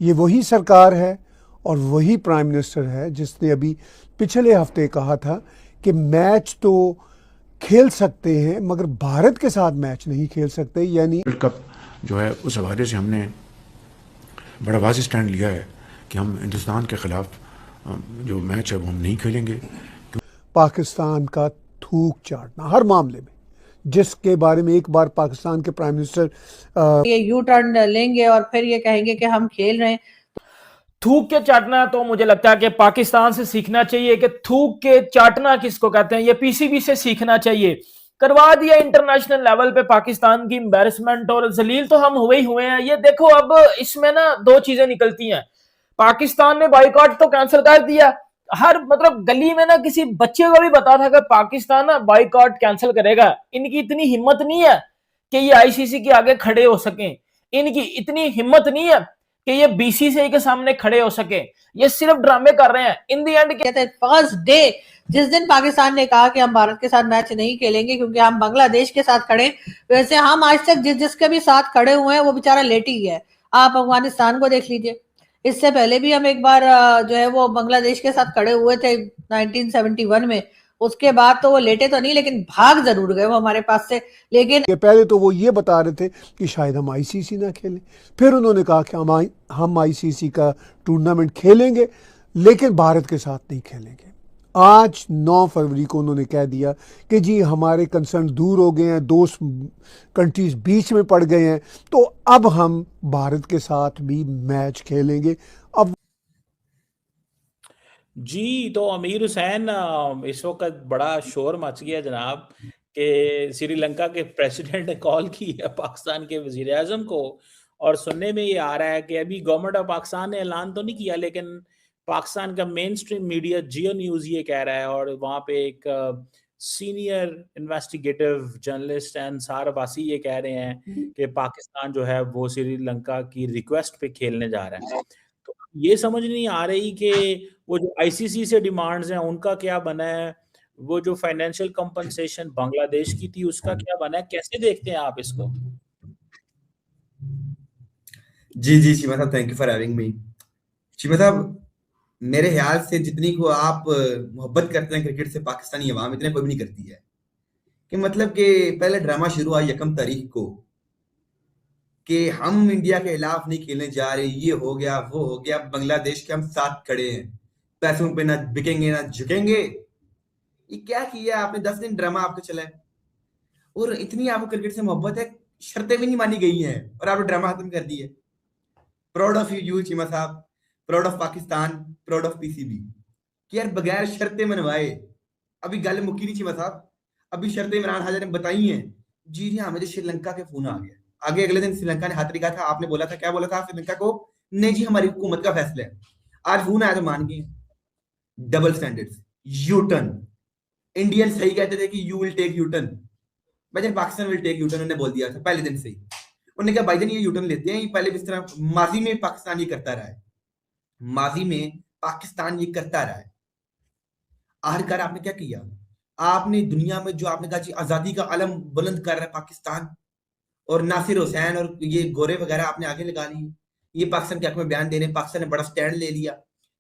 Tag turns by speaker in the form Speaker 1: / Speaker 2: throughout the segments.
Speaker 1: ये वही सरकार है और वही प्राइम मिनिस्टर है जिसने अभी पिछले हफ्ते कहा था कि मैच तो खेल सकते हैं मगर भारत के साथ मैच नहीं खेल सकते। यानी
Speaker 2: वर्ल्ड कप जो है उस हवाले से हमने बड़ा वाज़ेह स्टैंड लिया है कि हम हिंदुस्तान के ख़िलाफ़ जो मैच है वो हम नहीं खेलेंगे।
Speaker 1: पाकिस्तान का थूक चाटना हर मामले में, जिसके बारे में एक बार पाकिस्तान के प्राइम मिनिस्टर
Speaker 3: ये यू टर्न लेंगे और फिर ये कहेंगे कि हम खेल रहे हैं।
Speaker 4: थूक के चाटना तो मुझे लगता है कि पाकिस्तान से सीखना चाहिए कि थूक के चाटना किसको कहते हैं। ये पीसीबी से सीखना चाहिए। करवा दिया इंटरनेशनल लेवल पे पाकिस्तान की एम्बैरेसमेंट और जलील तो हम हुए ही हुए हैं। ये देखो अब इसमें ना दो चीजें निकलती हैं। पाकिस्तान ने बाइकआउट तो कैंसिल कर दिया। हर मतलब गली में ना किसी बच्चे को भी बता था कि पाकिस्तान ना बाइकआउट कैंसिल करेगा। इनकी इतनी हिम्मत नहीं है कि ये आईसीसी के आगे खड़े हो सकें। इनकी इतनी हिम्मत नहीं है कि ये बीसीसीआई के सामने खड़े हो सके। ये सिर्फ ड्रामे कर रहे हैं। इन दी एंड
Speaker 3: कहते हैं फर्स्ट डे जिस दिन पाकिस्तान ने कहा कि हम भारत के साथ मैच नहीं खेलेंगे क्योंकि हम बांग्लादेश के साथ खड़े, वैसे हम आज तक जिसके भी साथ खड़े हुए हैं वो बेचारा लेट ही है। आप अफगानिस्तान को देख लीजिए। इससे पहले भी हम एक बार जो है वो बांग्लादेश के साथ खड़े हुए थे 1971 में। उसके बाद तो वो लेटे तो नहीं लेकिन भाग जरूर गए वो हमारे पास से। लेकिन
Speaker 1: पहले तो वो ये बता रहे थे कि शायद हम आईसीसी ना खेलें, फिर उन्होंने कहा कि हम आईसीसी का टूर्नामेंट खेलेंगे लेकिन भारत के साथ नहीं खेलेंगे। आज 9 फरवरी को उन्होंने कह दिया कि जी हमारे कंसर्न दूर हो गए हैं, दोस्त कंट्रीज बीच में पड़ गए हैं, तो अब हम भारत के साथ भी मैच खेलेंगे। अब
Speaker 5: जी, तो अमीर हुसैन इस वक़्त बड़ा शोर मच गया जनाब कि श्रीलंका के प्रेसिडेंट ने कॉल की है पाकिस्तान के वज़ीर-ए-आज़म को और सुनने में ये आ रहा है कि अभी गवर्नमेंट ऑफ पाकिस्तान ने ऐलान तो नहीं किया लेकिन पाकिस्तान का मेन स्ट्रीम मीडिया जियो न्यूज़ ये कह रहा है और वहाँ पे एक senior investigative journalist Ansar Abbasi ये कह रहे हैं कि पाकिस्तान जो है वो श्रीलंका की रिक्वेस्ट पे खेलने जा रहा है। तो ये समझ नहीं आ रही कि वो जो आईसीसी से डिमांड्स हैं उनका क्या बना है, वो जो फाइनेंशियल कंपनसेशन बांग्लादेश की थी उसका क्या बना है, कैसे देखते हैं आप इसको?
Speaker 6: जी, चीमा साहब, thank you for having me. Cheema साहब, मेरे ख्याल से जितनी को आप मोहब्बत करते हैं क्रिकेट से पाकिस्तानी अवाम, इतने कोई भी नहीं करती है। कि मतलब कि पहले ड्रामा शुरू हुआ 1 तारीख को कि हम इंडिया के खिलाफ नहीं खेलने जा रहे, ये हो गया, वो हो गया, बांग्लादेश के हम साथ खड़े हैं, पैसों पे ना बिकेंगे ना झुकेंगे। ये क्या किया आपने? 10 दिन ड्रामा आपका चला है और इतनी आपको क्रिकेट से मोहब्बत है, शर्तें भी नहीं मानी गई हैं और आपने ड्रामा खत्म कर दी है। प्राउड ऑफ यू चीमा साहब, proud of Pakistan, proud of PCB कि यार बगैर शर्तें मनवाए। अभी गल मुक्की नहीं चीमा साहब, अभी शर्तें इमरान हाजिर ने बताई हैं। जी हाँ, मुझे श्रीलंका के फोन आ गया। आगे अगले दिन श्रीलंका ने हाथ दिखा था, आपने बोला था, क्या बोला था श्रीलंका को? नहीं जी, हमारी हुकूमत का फैसला है। आज फोन आया तो मान गए। Double standards, U turn. Indian सही कहते थे कि you will take U turn, भाईजान Pakistan will take U turn. उन्होंने बोल दिया था पहले दिन से ही। उन्होंने कहा भाईजान ये यू टर्न लेते हैं। पहले भी इस तरह माजी में पाकिस्तान ये करता रहा है, माजी में पाकिस्तान ये करता रहा है। आखिरकार आपने क्या किया? आपने दुनिया में जो आपने कहा जी आजादी का अलम बुलंद कर रहा है पाकिस्तान, और नासिर हुसैन और ये गोरे वगैरह आपने आगे लगा लिए। ये पाकिस्तान के हक में बयान देने, पाकिस्तान ने बड़ा स्टैंड ले लिया।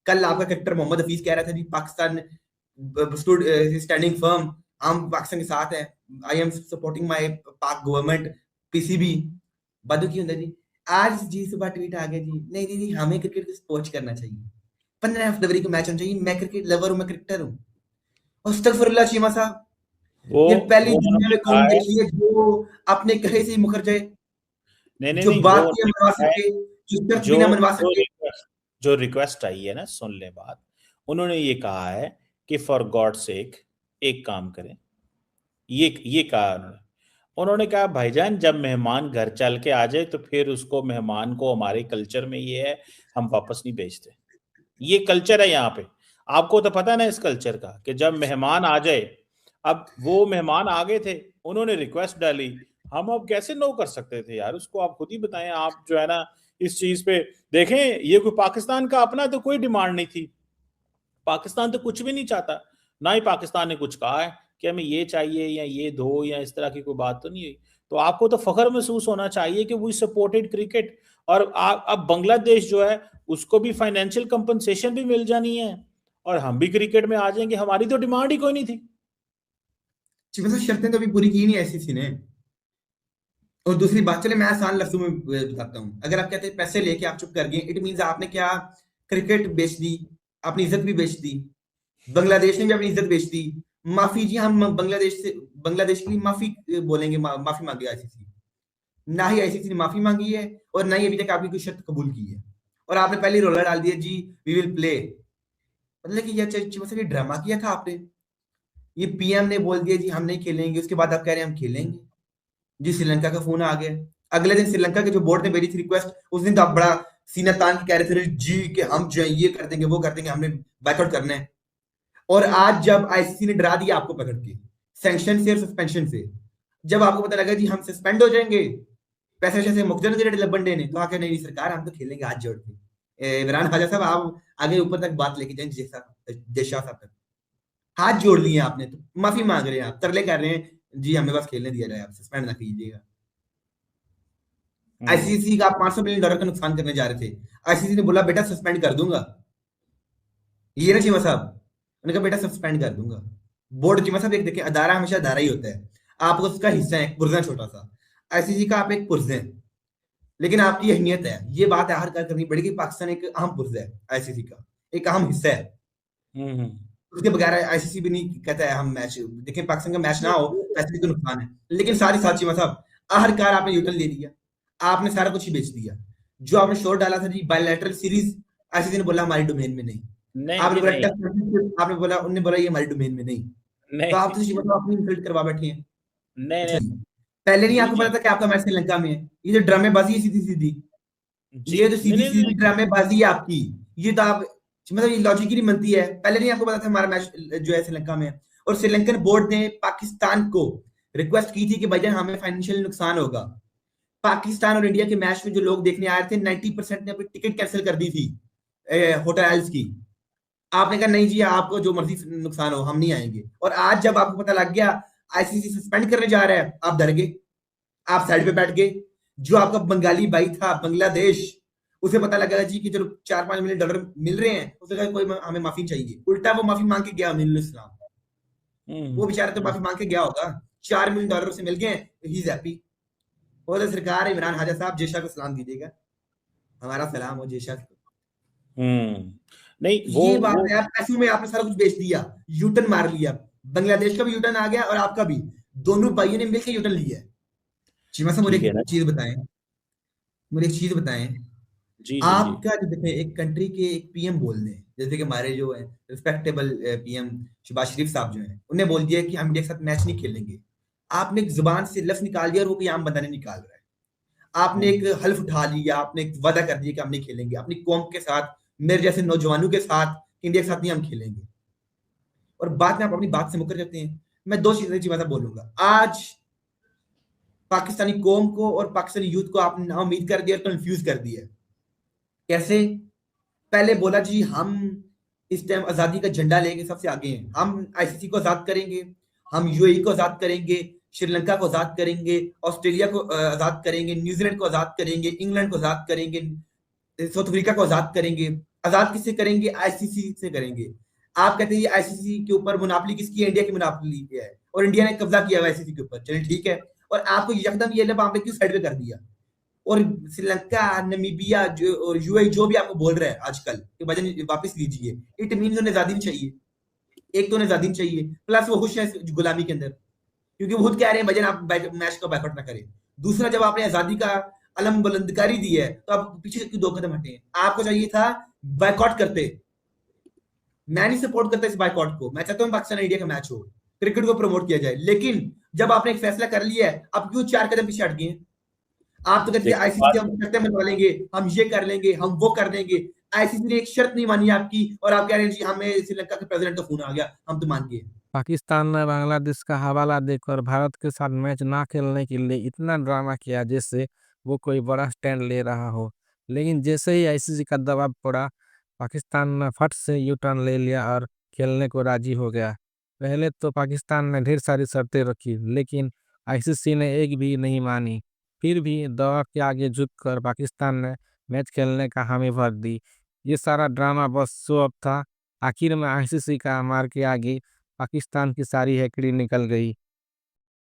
Speaker 6: कल आपका क्रिकेटर मोहम्मद हफीज कह रहा था जी पाकिस्तान स्टूड स्टैंडिंग फर्म, हम पाकिस्तान के साथ हैं, आई एम सपोर्टिंग माय पाक गवर्नमेंट, पीसीबी। बदू की जी आज जी सुबह ट्वीट आ गया जी, नहीं दीदी हमें क्रिकेट को स्पोर्ट करना चाहिए, 15 फरवरी को मैच होना चाहिए। मैं क्रिकेट लवर हूं, मैं क्रिकेटर हूं। अस्तगफुरुल्लाह चीमा साहब,
Speaker 5: वो
Speaker 6: ये पहली
Speaker 5: वो
Speaker 6: दुनिया
Speaker 5: उन्होंने
Speaker 6: में
Speaker 5: कहा
Speaker 6: कौन
Speaker 5: है
Speaker 6: देखी है जो अपने कहे से ही मुकर जाए,
Speaker 5: नहीं, नहीं,
Speaker 6: जो
Speaker 5: नहीं, वो
Speaker 6: बात भी ना
Speaker 5: उन्होंने
Speaker 6: मनवा
Speaker 5: कहा है
Speaker 6: सके, जो शर्त भी
Speaker 5: जो
Speaker 6: ना मनवा
Speaker 5: जो
Speaker 6: सके।
Speaker 5: जो रिक्वेस्ट आई है ना, सुन ले बात। उन्होंने ये कहा है कि फॉर गॉड सेक एक काम करें। ये कहा उन्होंने। उन्होंने कहा भाईजान जब मेहमान घर चल के आ जाए तो फिर उसको मेहमान को हमारे कल्चर में ये है हम वापस नहीं भेजते। ये कल्चर है यहाँ पे। आपको तो पता है ना इस कल्चर का कि जब मेहमान आ जाए, अब वो मेहमान आ गए थे, उन्होंने रिक्वेस्ट डाली, हम अब कैसे नो कर सकते थे यार उसको? आप खुद ही बताएं। आप जो है ना इस चीज पे देखें, ये कोई पाकिस्तान का अपना तो कोई डिमांड नहीं थी। पाकिस्तान तो कुछ भी नहीं चाहता, ना ही पाकिस्तान ने कुछ कहा है कि हमें ये चाहिए या ये दो या इस तरह की कोई बात तो नहीं हुई। तो आपको तो फख्र महसूस होना चाहिए कि वी सपोर्टेड क्रिकेट। और अब बांग्लादेश जो है उसको भी फाइनेंशियल कंपनसेशन भी मिल जानी है और हम भी क्रिकेट में आ जाएंगे, हमारी तो डिमांड ही कोई नहीं थी।
Speaker 6: चीफ साहब शर्तें तो अभी पूरी की नहीं आईसीसी ने। और दूसरी बात, चले मैं आसान लफ्जों में बताता हूँ, अगर आप कहते हैं पैसे लेके आप चुप कर गए, इट मींस आपने क्या, क्रिकेट बेच दी, अपनी इज्जत भी बेच दी, बांग्लादेश ने भी अपनी इज्जत बेच दी। माफी जी, हम बांग्लादेश के लिए माफी बोलेंगे, माफी मांगी आईसीसी, ना ही आईसीसी ने माफी मांगी है और ना ही अभी तक आपकी कोई शर्त कबूल की है। और आपने पहले रोला डाल दिया जी वी विल प्ले, मतलब कि ये ड्रामा किया था आपने। ये पीएम ने बोल दिया जी हम नहीं खेलेंगे, उसके बाद आप कह रहे हैं हम खेलेंगे। जी श्रीलंका का फोन आ गया, अगले दिन श्रीलंका के जो बोर्ड ने भेजी थी रिक्वेस्ट, उस दिन तो आप बड़ा सीना तान के कह रहे थे जी कि हम जो है ये कर देंगे वो कर देंगे, हमने बैकआउट करना है। और आज जब आईसीसी ने डरा दिया आपको पकड़ के सैंक्शन से और सस्पेंशन से, जब आपको पता लगा जी हम सस्पेंड हो जाएंगे, पैसे वैसे मुख्तर लब्बन ने तो आके नहीं सरकार हम तो खेलेंगे हाथ जोड़ के। इमरान खाजा साहब आप आगे ऊपर तक बात लेके जाए, जयशाह साहब तक हाथ जोड़ लिए आपने, तो माफी मांग रहे हैं आप, तरले कर रहे हैं जी हमें बस खेलने दिया जाए, आप सस्पेंड ना कीजिएगा। आईसीसी का आप $500 मिलियन का नुकसान करने जा रहे थे, आईसीसी ने बोला बेटा सस्पेंड कर दूंगा, ये ना चीमा साहब, उन्होंने कहा बेटा सस्पेंड कर दूंगा। बोर्ड चीमा साहब एक देखिए, अदारा हमेशा अदारा ही होता है, आप उसका हिस्सा है, पुर्जा छोटा सा, आईसीसी का आप एक पुर्जा है, लेकिन आपकी अहमियत है, ये बात हर कर करनी पड़ेगी, पाकिस्तान एक अहम पुर्जा है, आईसीसी का एक अहम हिस्सा है। उसके बगैर आईसीसी भी नहीं कहता है हम मैच देखिए, पाकिस्तान का मैच ना हो तो आईसीसी को नुकसान है। लेकिन सारी साथ चीमा साहब, आखिरकार आपने यूटर्न ले लिया, आपने सारा कुछ ही बेच दिया। जो आपने शोर डाला था जी बायलैटरल सीरीज, आईसीसी ने बोला हमारी डोमेन में नहीं, आपने बोला टेस्ट मैच, आपने बोला, उन्होंने बोला ये हमारी डोमेन में नहीं, तो आप तो चीमा साहब अपनी इंसल्ट करवा बैठे हैं। अच्छा जी, पहले नहीं आपको पता था कि आपका मैच श्रीलंका में है? ये जो ड्रामेबाजी है सीधी सीधी, ये तो सीधी सीधी ड्रामेबाजी है आपकी, ये तो आप मतलब ये लॉजिक ही नहीं बनती है। पहले नहीं आपको पता था हमारा मैच जो है श्रीलंका में है? और श्रीलंकन बोर्ड ने पाकिस्तान को रिक्वेस्ट की थी कि भाईजान हमें फाइनेंशियल नुकसान होगा। पाकिस्तान और इंडिया के मैच में जो लोग देखने आए थे 90% ने अपनी टिकट कैंसिल कर दी थी होटल्स की। आपने कहा नहीं जी आपको जो मर्जी नुकसान हो हम नहीं आएंगे। और आज जब आपको पता लग गया आईसीसी सस्पेंड करने जा रहा है, आप डर गए, आप साइड पे बैठ गए। जो आपका बंगाली भाई था बांग्लादेश, उसे पता लगा जी कि चलो $4-5 मिलियन मिल रहे हैं, उसने कहा कोई हमें माफी चाहिए, उल्टा वो माफी मांग के गया अमीनुल इस्लाम। वो बेचारा तो माफी मांग के गया होगा, $4 मिलियन से मिल गए, ही इज हैप्पी। और तो सरकार इमरान हाजा साहब जयशाह को सलाम दीजिएगा, हमारा सलाम हो जयशाह को।
Speaker 5: नहीं
Speaker 6: ये बात है, पैसों में आपने सारा कुछ बेच दिया, यूटर्न मार लिया, बांग्लादेश का भी यूटर्न आ गया और आपका भी, दोनों भाइयों ने मिलकर यूटर्न लिया है। चीमा साहब मुझे एक चीज बताएं, मुझे एक चीज बताएं, आपका जो देखें एक कंट्री के एक पीएम बोल दें, जैसे कि हमारे जो है रिस्पेक्टेबल पीएम शहबाज शरीफ साहब जो हैं, उन्हें बोल दिया कि हम इंडिया के साथ मैच नहीं खेलेंगे, आपने एक जुबान से लफ्ज निकाल दिया और वो कोई आम बंदा नहीं निकाल रहा है। आपने एक हल्फ उठा लिया, आपने एक वादा कर दिया कि हम नहीं खेलेंगे, अपनी कौम के साथ, मेरे जैसे नौजवानों के साथ, इंडिया के साथ नहीं हम खेलेंगे, और बाद में आप अपनी बात से मुकर जाते हैं। मैं दो चीजें बोलूंगा, आज पाकिस्तानी कौम को और पाकिस्तानी यूथ को आपने नाउम्मीद कर दिया, कंफ्यूज कर दिया। कैसे? पहले बोला जी हम इस टाइम आजादी का झंडा लेके सबसे आगे हैं, हम आईसीसी को आजाद करेंगे, हम यूएई को आजाद करेंगे, श्रीलंका को आजाद करेंगे, ऑस्ट्रेलिया को आजाद करेंगे, न्यूजीलैंड को आजाद करेंगे, इंग्लैंड को आजाद करेंगे, साउथ अफ्रीका को आजाद करेंगे। आजाद किससे करेंगे? आईसीसी से करेंगे। आप कहते हैं आईसीसी के ऊपर मुनाफली किसकी है? इंडिया की मुनाफली है, और इंडिया ने कब्जा किया आईसीसी के ऊपर, चलिए ठीक है, और आपको यकदम ये लब आपने क्यों साइड पे कर दिया? और श्रीलंका, नामीबिया जो और यूएई जो भी आपको बोल रहा है आजकल कि वजन वापस लीजिए, इट मीन उन्हें आजादी नहीं चाहिए। एक तो उन्हें आजादी नहीं चाहिए, प्लस वो खुश है गुलामी के अंदर, क्योंकि वो खुद कह रहे हैं वजन आप मैच का बैकआउट ना करें। दूसरा, जब आपने आजादी का अलम बुलंदकारी दी है तो आप पीछे क्यों 2 कदम हटे हैं? आपको चाहिए था बाइकआउट करते। मैं नहीं सपोर्ट करता इस बाइकआउट को, मैं चाहता हूँ पाकिस्तान इंडिया का मैच हो, क्रिकेट को प्रमोट किया जाए, लेकिन जब आपने एक फैसला कर लिया है, आप क्यों 4 कदम पीछे हट गए? आप तो कहते हैं आईसीसी हम शर्तें मनवा लेंगे, हम ये कर लेंगे, हम वो कर लेंगे। आईसीसी ने एक शर्त नहीं मानी आपकी, और आप कह रहे हैं जी हमें श्रीलंका के प्रेसिडेंट का फोन आ गया, हम तो मान गए।
Speaker 7: पाकिस्तान ने बांग्लादेश का हवाला देकर भारत के साथ मैच ना खेलने के लिए इतना ड्रामा किया जैसे वो कोई बड़ा स्टैंड ले रहा हो, लेकिन जैसे ही आईसीसी का दबाव पड़ा, पाकिस्तान ने फट से यू टर्न ले लिया और खेलने को राजी हो गया। पहले तो पाकिस्तान ने ढेर सारी शर्तें रखी, लेकिन आईसीसी ने एक भी नहीं मानी। फिर भी दवा के आगे झुककर पाकिस्तान ने मैच खेलने का हामी भर दी। ये सारा ड्रामा बस शो ऑफ था। आखिर में आईसीसी का मार के आगे पाकिस्तान की सारी हैकड़ी निकल गई।